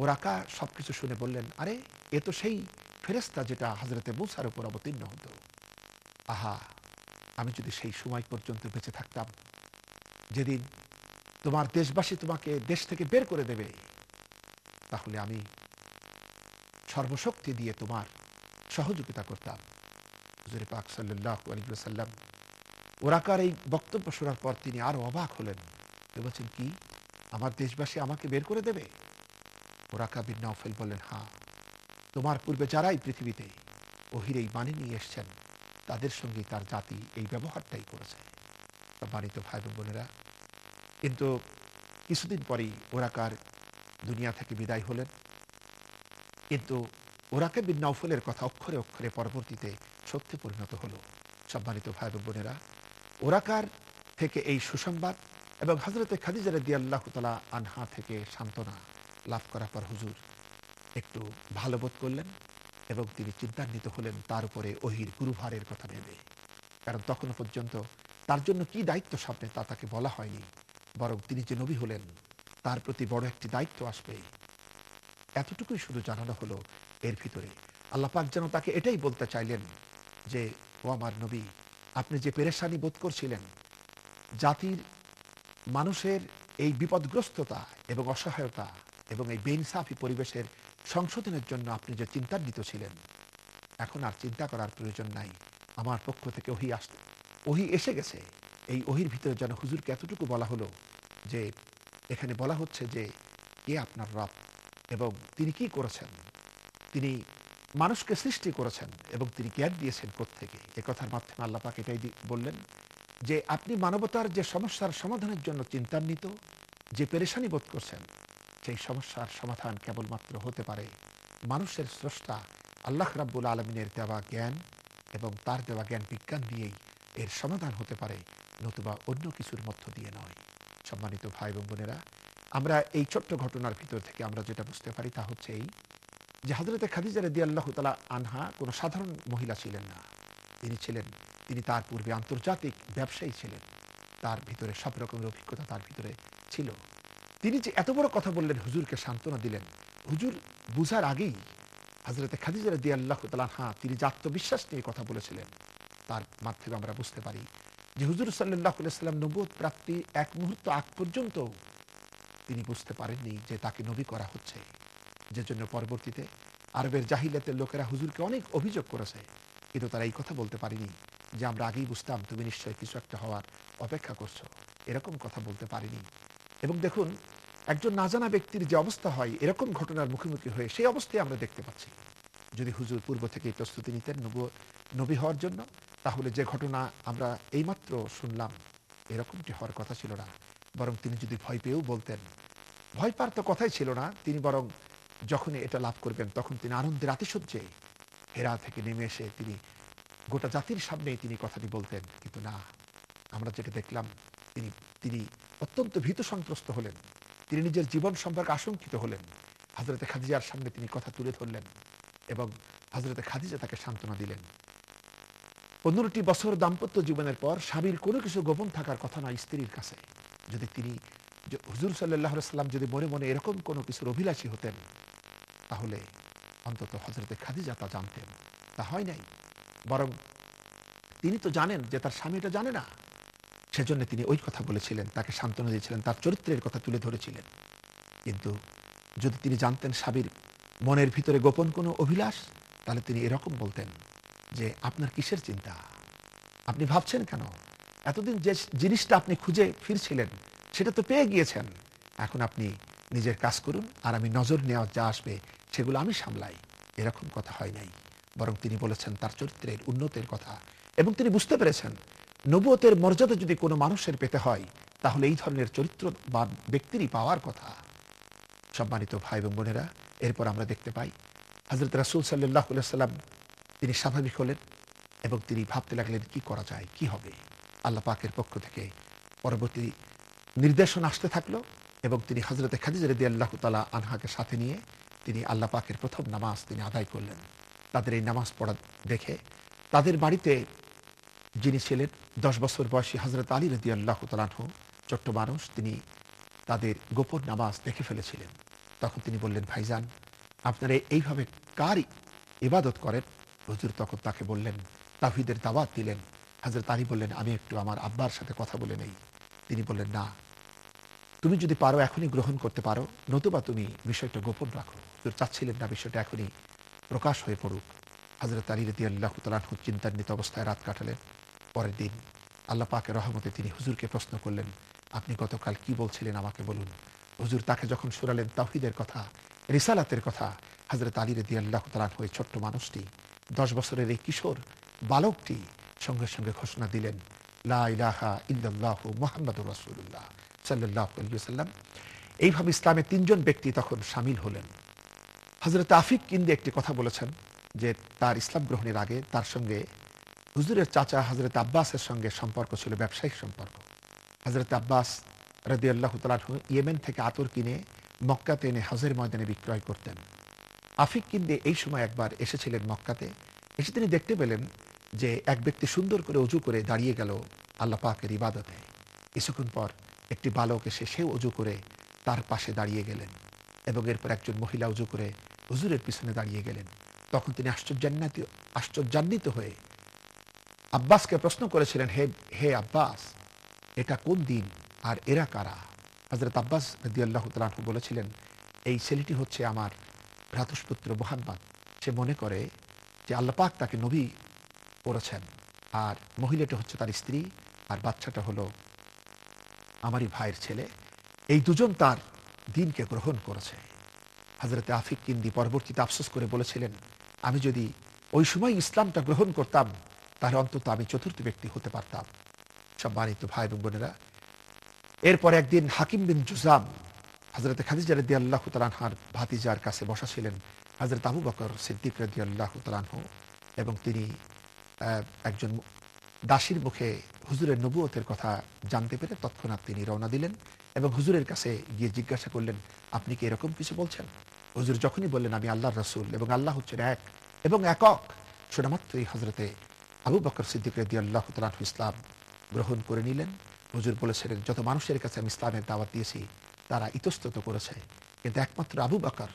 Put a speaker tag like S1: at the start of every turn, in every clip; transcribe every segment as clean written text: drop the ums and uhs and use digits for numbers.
S1: ওরাকা সবকিছু শুনে বললেন, আরে এ তো সেই ফেরেশতা যেটা হযরতে মূসার উপর অবতীর্ণ হতো। আহা! আমি যদি সেই সময় পর্যন্ত বেঁচে থাকতাম, যেদিন তোমার দেশবাসী তোমাকে দেশ থেকে বের করে দেবে, তাহলে আমি সর্বশক্তি দিয়ে তোমার সহযোগিতা করতাম। হুজুরে পাক সাল্লাল্লাহু আলাইহি ওয়াসাল্লাম ওরাকার এই বক্তব্য শোনার পর তিনি আরো অবাক হলেন। তিনি বলছেন, কি আমার দেশবাসী আমাকে বের করে দেবে? ওরাকা বিন নওফেল বললেন, হ্যাঁ, তোমার পূর্বে যারাই পৃথিবীতে ওহির এই বাণী নিয়ে এসছেন তাদের সঙ্গে তার জাতি এই ব্যবহারটাই করেছে। সম্মানিত ভাই বোনেরা, কিন্তু কিছুদিন পরেই ওরাকার দুনিয়া থেকে বিদায় হলেন। কিন্তু ওরাকে বিন নওফলের কথা অক্ষরে অক্ষরে পরবর্তীতে সত্যে পরিণত হলো। সম্মানিত ভাই বোনেরা, ওরাকার থেকে এই সুসংবাদ এবং হযরতে খাদিজা রাদিয়াল্লাহু তাআলা আনহা থেকে সান্ত্বনা লাভ করার পর হুজুর একটু ভালো বোধ করলেন এবং তিনি চিন্তান্বিত হলেন তার উপরে ওহির গুরুভারের কথা ভেবে। কারণ তখনও পর্যন্ত তার জন্য কি দায়িত্ব সামনে তা তাকে বলা হয়নি, বরং তিনি যে নবী হলেন তার প্রতি বড় একটি দায়িত্ব আসবে, এতটুকুই শুধু জানানো হলো। এর ভিতরে আল্লাহ পাক যেন তাকে এটাই বলতে চাইলেন যে, ও আমার নবী, আপনি যে পেরেশানি বোধ করছিলেন, জাতির মানুষের এই বিপদগ্রস্ততা এবং অসহায়তা এবং এই বেইনসাফি পরিবেশের সংশোধনের জন্য আপনি যে চিন্তান্বিত ছিলেন, এখন আর চিন্তা করার প্রয়োজন নাই। আমার পক্ষ থেকে ওহি এসে গেছে। এই ওহির ভিতরে যেন হুজুরকে এতটুকু বলা হলো যে, এখানে বলা হচ্ছে যে কে আপনার রব এবং তিনি কি করেছেন। তিনি মানুষকে সৃষ্টি করেছেন এবং তিনি জ্ঞান দিয়েছেন কোত্থেকে। এ কথার মাধ্যমে আল্লাহ পাক এটাই বললেন যে, আপনি মানবতার যে সমস্যার সমাধানের জন্য চিন্তান্বিত, যে পেরেশানি বোধ করছেন, সেই সমস্যার সমাধান কেবলমাত্র হতে পারে মানুষের স্রষ্টা আল্লাহ রাব্বুল আলামিনের দেওয়া জ্ঞান এবং তার দেওয়া জ্ঞান বিজ্ঞান দিয়েই এর সমাধান হতে পারে, নতুবা অন্য কিছুর মধ্য দিয়ে নয়। সম্মানিত ভাই এবং বোনেরা, আমরা এই ছোট্ট ঘটনার ভিতর থেকে আমরা যেটা বুঝতে পারি তা হচ্ছে এই যে, হযরতে খাদিজা রাদিয়াল্লাহু তাআলা আনহা কোনো সাধারণ মহিলা ছিলেন না। তিনি তার পূর্বে আন্তর্জাতিক ব্যবসায়ী ছিলেন। তার ভিতরে সব রকমের অভিজ্ঞতা তার ভিতরে ছিল। তিনি যে এত বড় কথা বললেন, হুজুরকে সান্ত্বনা দিলেন, হুজুর বুঝার আগেই হযরতে খাদিজা রাদিয়াল্লাহু তাআলা আনহা তিনি যে আত্মবিশ্বাস নিয়ে কথা বলেছিলেন, তার মাধ্যমে আমরা বুঝতে পারি যে হুজুর সাল্লাল্লাহু আলাইহি ওয়াসাল্লাম নবুয়ত প্রাপ্তি এক মুহূর্ত আগ পর্যন্ত তিনি বুঝতে পারেননি যে তাকে নবী করা হচ্ছে। যে জন্য পরবর্তীতে আরবের জাহিলিয়াতের লোকেরা হুজুরকে অনেক অভিযোগ করেছে, কিন্তু তারা এই কথা বলতে পারেনি যে আমরা আগেই বুঝতাম তুমি নিশ্চয়ই কিছু একটা হওয়ার অপেক্ষা করছো। এরকম কথা বলতে পারেনি। এবং দেখুন, একজন না জানা ব্যক্তির যে অবস্থা হয় এরকম ঘটনার মুখোমুখি হয়ে, সেই অবস্থায় আমরা দেখতে পাচ্ছি। যদি হুজুর পূর্ব থেকেই প্রস্তুতি নিতেন নবী হওয়ার জন্য, তাহলে যে ঘটনা আমরা এইমাত্র শুনলাম এরকমটি হওয়ার কথা ছিল না। বরং তিনি যদি ভয় পেয়েও বলতেন, ভয় পাওয়ার তো কথাই ছিল না, তিনি বরং যখনই এটা লাভ করবেন তখন তিনি আনন্দের আতিশয্যে হেরা থেকে নেমে এসে তিনি গোটা জাতির সামনেই তিনি কথাটি বলতেন। কিন্তু না, আমরা যেটা দেখলাম, তিনি তিনি অত্যন্ত ভীত সন্ত্রস্ত হলেন। তিনি নিজের জীবন সম্পর্কে আশঙ্কিত হলেন। হযরতে খাদিজার সামনে তিনি কথা তুলে ধরলেন এবং হযরতে খাদিজা তাকে সান্ত্বনা দিলেন। 15টি বছর দাম্পত্য জীবনের পর স্বামীর কোনো কিছু গোপন থাকার কথা নয় স্ত্রীর কাছে। যদি তিনি হুজুর সাল্লাল্লাহু আলাইহি ওয়াসাল্লাম যদি মনে মনে এরকম কোনো কিছুর অভিলাষী হতেন, তাহলে অন্তত হযরতে খাদিজা তা জানতেন। তা হয় নাই। বরং তিনি তো জানেন যে তার স্বামী এটা জানে না। সেজন্য তিনি ওই কথা বলেছিলেন, তাকে সান্ত্বনা দিয়েছিলেন, তার চরিত্রের কথা তুলে ধরেছিলেন। কিন্তু যদি তিনি জানতেন স্বামীর মনের ভিতরে গোপন কোনো অভিলাষ, তাহলে তিনি এরকম বলতেন যে, আপনার কিসের চিন্তা? আপনি ভাবছেন কেন? এতদিন যে জিনিসটা আপনি খুঁজে ফিরছিলেন সেটা তো পেয়ে গিয়েছেন। এখন আপনি নিজের কাজ করুন, আর আমি নজর নেওয়া যা আসবে সেগুলো আমি সামলাই। এরকম কথা হয় নাই। বরং তিনি বলেছেন তার চরিত্রের উন্নতির কথা। এবং তিনি বুঝতে পেরেছেন নবুয়তের মর্যাদা যদি কোনো মানুষের পেতে হয়, তাহলে এই ধরনের চরিত্র বা ব্যক্তিরই পাওয়ার কথা। সম্মানিত ভাই এবং বোনেরা, এরপর আমরা দেখতে পাই হযরত রাসূল সাল্লাল্লাহু আলাইহি ওয়াসাল্লাম তিনি স্বাভাবিক হলেন এবং তিনি ভাবতে লাগলেন কি করা যায়, কি হবে। আল্লাহ পাকের পক্ষ থেকে পরবর্তী নির্দেশনা আসতে থাকলো এবং তিনি হযরতে খাদিজা রাদিয়াল্লাহু তাআলা আনহাকে সাথে নিয়ে তিনি আল্লাহ পাকের প্রথম নামাজ তিনি আদায় করলেন। তাদের এই নামাজ পড়া দেখে তাদের বাড়িতে যিনি ছিলেন 10 বছর বয়সী হযরত আলী রাদিয়াল্লাহু তাআলা আনহু, ছোট্ট মানুষ, তিনি তাদের গোপন নামাজ দেখে ফেলেছিলেন তখন তিনি বললেন, ভাইজান, আপনারা এইভাবে কার ইবাদত করেন? হুজুর তখন তাকে বললেন, তাওহীদের দাওয়াত দিলেন। হযরত আলী বললেন, আমি একটু আমার আব্বার সাথে কথা বলে নেই। তিনি বললেন, না, তুমি যদি পারো এখনই গ্রহণ করতে পারো, নতুবা তুমি বিষয়টা গোপন রাখো। হুজুর চাচ্ছিলেন না বিষয়টা এখনই প্রকাশ হয়ে পড়ুক। হযরত আলী রাদিয়াল্লাহু তাআলা আনহু চিন্তান্বিত অবস্থায় রাত কাটালেন। পরের দিন আল্লাহ পাকের রহমতে তিনি হুজুরকে প্রশ্ন করলেন, আপনি গতকাল কি বলছিলেন আমাকে বলুন। হুজুর তাকে যখন শোনালেন তাওহীদের কথা, রিসালাতের কথা, হযরত আলী রাদিয়াল্লাহু তাআলা আনহু, এই ছোট্ট মানুষটি, ১০ বছরের এই কিশোর বালকটি সঙ্গে সঙ্গে ঘোষণা দিলেন, লা ইলাহা ইল্লাল্লাহু মুহাম্মাদুর রাসূলুল্লাহ সাল্লাল্লাহু আলাইহি ওয়াসাল্লাম। এইভাবে ইসলামে ৩ জন ব্যক্তি তখন শামিল হলেন। হযরত আফিক কিন্দি একটি কথা বলেছেন যে তার ইসলাম গ্রহণের আগে তার সঙ্গে হুজুরের চাচা হযরত আব্বাসের সঙ্গে সম্পর্ক ছিল ব্যবসায়িক সম্পর্ক। হযরত আব্বাস রাদিয়াল্লাহু তাআলা আনহু ইয়েমেন থেকে আতর কিনে মক্কাতে এনে হজের ময়দানে বিক্রয় করতেন। আফিক কিন্দি এই সময় একবার এসেছিলেন মক্কাতে। এসে তিনি দেখতে পেলেন যে এক ব্যক্তি সুন্দর করে অজু করে দাঁড়িয়ে গেল আল্লাহ পাকের ইবাদতে। কিছুক্ষণ পর একটি বালক এসে সেও অজু করে তার পাশে দাঁড়িয়ে গেলেন এবং এরপর একজন মহিলা অজু করে হুজুরের পিছনে দাঁড়িয়ে গেলেন। তখন তিনি আশ্চর্যান্বিত হয়ে আব্বাসকে প্রশ্ন করেছিলেন, হে হে আব্বাস, এটা কোন দিন আর এরা কারা? হযরত আব্বাস রাদিয়াল্লাহু তাআলা আনহু বলেছিলেন, এই ছেলেটি হচ্ছে আমার ভ্রাতুষ্পুত্র মুহাম্মদ। সে মনে করে যে আল্লাহ পাক তাকে নবী করেছেন, আর মহিলাটা হচ্ছে তার স্ত্রী, আর বাচ্চাটা হলো আমারই ভাইয়ের ছেলে। এই দুজন তার দ্বীনকে গ্রহণ করেছে। হযরত আফিক কিন্দি পরবর্তীতে আফসোস করে বলেছিলেন, আমি যদি ওই সময় ইসলামটা গ্রহণ করতাম, তাহলে অন্তত আমি চতুর্থ ব্যক্তি হতে পারতাম। সম্মানিত ভাই এবং বোনেরা, এরপর একদিন হাকিম বিন জুজাম হযরত খাদিজা রাদিয়াল্লাহু তাআলা আনহার ভাতিজার কাছে বসা ছিলেন হযরত আবু বকর সিদ্দিক রাদিয়াল্লাহু তাআলা আনহু, এবং তিনি একজন দাসীর মুখে হুজুরের নবুয়তের কথা জানতে পেরে তৎক্ষণাৎ তিনি রওনা দিলেন এবং হুজুরের কাছে গিয়ে জিজ্ঞাসা করলেন, আপনি কি এরকম কিছু বলছেন? হুজুর যখনই বললেন, আমি আল্লাহর রাসূল এবং আল্লাহ হচ্ছেন এক এবং একক, শোনামাত্রই হযরতে আবু বকর সিদ্দিক রাদিয়াল্লাহু তাআলা আনহু ইসলাম গ্রহণ করে নিলেন। হুজুর বলেছিলেন, যত মানুষের কাছে আমি ইসলামের দাওয়াত দিয়েছি তারা ইতস্তত করেছে, কিন্তু একমাত্র আবু বকর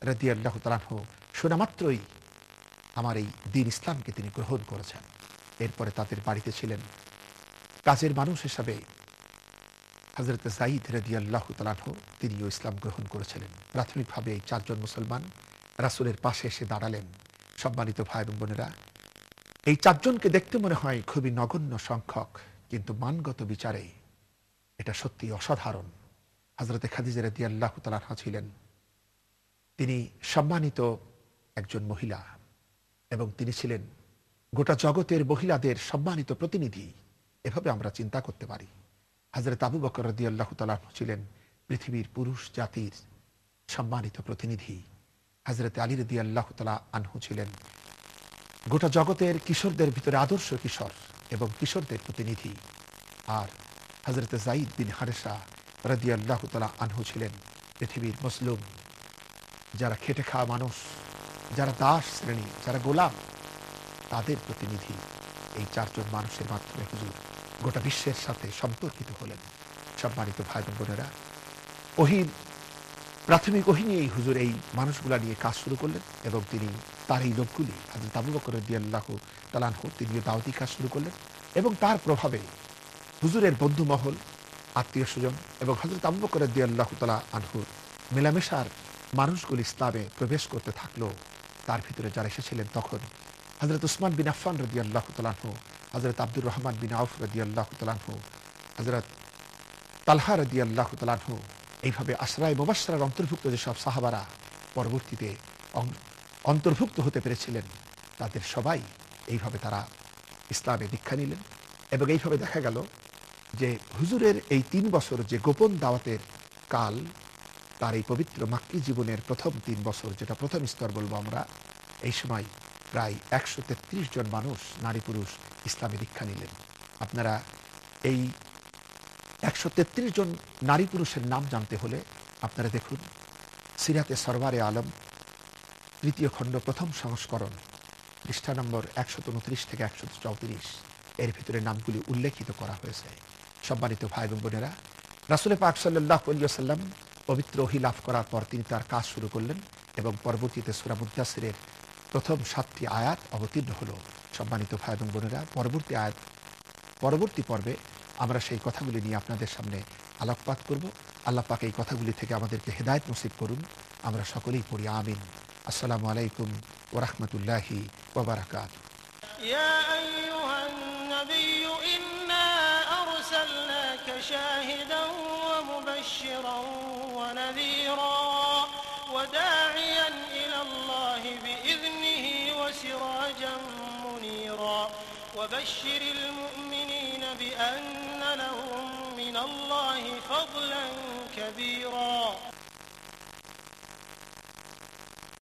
S1: রাদিয়াল্লাহু তাআলা আনহু শোনামাত্রই আমার এই দ্বীন ইসলামকে তিনি গ্রহণ করেছেন। এরপরে তাদের বাড়িতে ছিলেন কাজের মানুষ হিসাবে হযরত যায়েদ রাদিয়াল্লাহু তাআলা আনহু, তিনিও ইসলাম গ্রহণ করেছিলেন। প্রাথমিকভাবে এই 4 জন মুসলমান রাসূলের পাশে এসে দাঁড়ালেন। সম্মানিত ভাই এবং বোনেরা, এই 4 জনকে দেখতে মনে হয় খুবই নগণ্য সংখ্যক, কিন্তু মানগত বিচারে এটা সত্যি অসাধারণ। হযরত খাদিজা রাদিয়াল্লাহু তাআলা আনহা ছিলেন, তিনি সম্মানিত একজন মহিলা এবং তিনি ছিলেন গোটা জগতের মহিলাদের সম্মানিত প্রতিনিধি। এভাবে আমরা চিন্তা করতে পারি। হযরত আবু বকর রাদিয়াল্লাহু তাআলা আনহু ছিলেন পৃথিবীর পুরুষ জাতির সম্মানিত প্রতিনিধি। হযরত আলী রাদিয়াল্লাহু তাআলা আনহু ছিলেন গোটা জগতের কিশোরদের ভিতরে আদর্শ কিশোর এবং কিশোরদের প্রতিনিধি। আর হযরত যায়েদ বিন হারেসা রাদিয়াল্লাহু তাআলা আনহু ছিলেন পৃথিবীর মজলুম, যারা খেটে খাওয়া মানুষ, যারা দাস শ্রেণী, যারা গোলাম, তাদের প্রতিনিধি। এই 4 জন মানুষের মাধ্যমে হুজুর গোটা বিশ্বের সাথে সম্পর্কিত হলেন। সম্মানিত ভাই বোনেরা, ওহীর প্রাথমিক ওহী নিয়েই হুজুর এই মানুষগুলা নিয়ে কাজ শুরু করলেন এবং তিনি তার এই লোকগুলি হযরত আবু বকর রাদিয়াল্লাহু তাআলা আনহু, তিনিও দাওয়াতি কাজ শুরু করলেন এবং তার প্রভাবে হুজুরের বন্ধু মহল, আত্মীয় স্বজন এবং হযরত আবু বকর রাদিয়াল্লাহু তাআলা আনহুর মেলামেশার মানুষগুলি ইসলামে প্রবেশ করতে থাকলো। তার ভিতরে যারা এসেছিলেন তখন হযরত উসমান বিন আফফান রাদিয়াল্লাহু তাআলা আনহু, হযরত আব্দুর রহমান বিন আউফ রাদিয়াল্লাহু তাআলা আনহু, হযরত তালহা রাদিয়াল্লাহু তাআলা আনহু, এইভাবে আশরায়ে মুবাশশারার অন্তর্ভুক্ত যেসব সাহাবারা পরবর্তীতে অন্তর্ভুক্ত হতে পেরেছিলেন, তাদের সবাই এইভাবে তারা ইসলামে দীক্ষা নিলেন। এবং এইভাবে দেখা গেল যে হুজুরের এই 3 বছর যে গোপন দাওয়াতের কাল, তার এই পবিত্র মাক্কি জীবনের প্রথম 3 বছর, যেটা প্রথম স্তর বলবো আমরা, এই সময় প্রায় 133 জন মানুষ, নারী পুরুষ, ইসলামে দীক্ষা নিলেন। আপনারা এই 133 জন নারী পুরুষের নাম জানতে হলে আপনারা দেখুন সিরাতে সরওয়ারে আলম 3য় খণ্ড 1ম সংস্করণ, পৃষ্ঠা নম্বর 129 থেকে 134, এর ভিতরে নামগুলি উল্লেখিত করা হয়েছে। সম্মানিত ভাই এবং বোনেরা, রাসূল পাক সাল্লাল্লাহু আলাইহি ওয়াসাল্লাম পবিত্র ওহী লাভ করার পর তিনি তার কাজ শুরু করলেন এবং পরবর্তীতে সূরা মুদ্দাসসিরের প্রথম ৭টি আয়াত অবতীর্ণ হলো। সম্মানিত ভাই এবং বোনেরা, পরবর্তী পর্বে আমরা সেই কথাগুলি নিয়ে আপনাদের সামনে আলোকপাত করব। আল্লাহ পাক এই কথাগুলি থেকে আমাদেরকে হেদায়েত নসিব করুন। আমরা সকলেই পড়ি আমিন। আসসালামু আলাইকুম ওয়া রাহমাতুল্লাহি ওয়া বারাকাতুহু।
S2: يا أيها النبي إنا أرسلناك شاهدا ومبشرا ونذيرا وداعيا إلى الله بإذنه وسراجا منيرا وبشر المؤمنين بأن لهم من الله فضلا كبيرا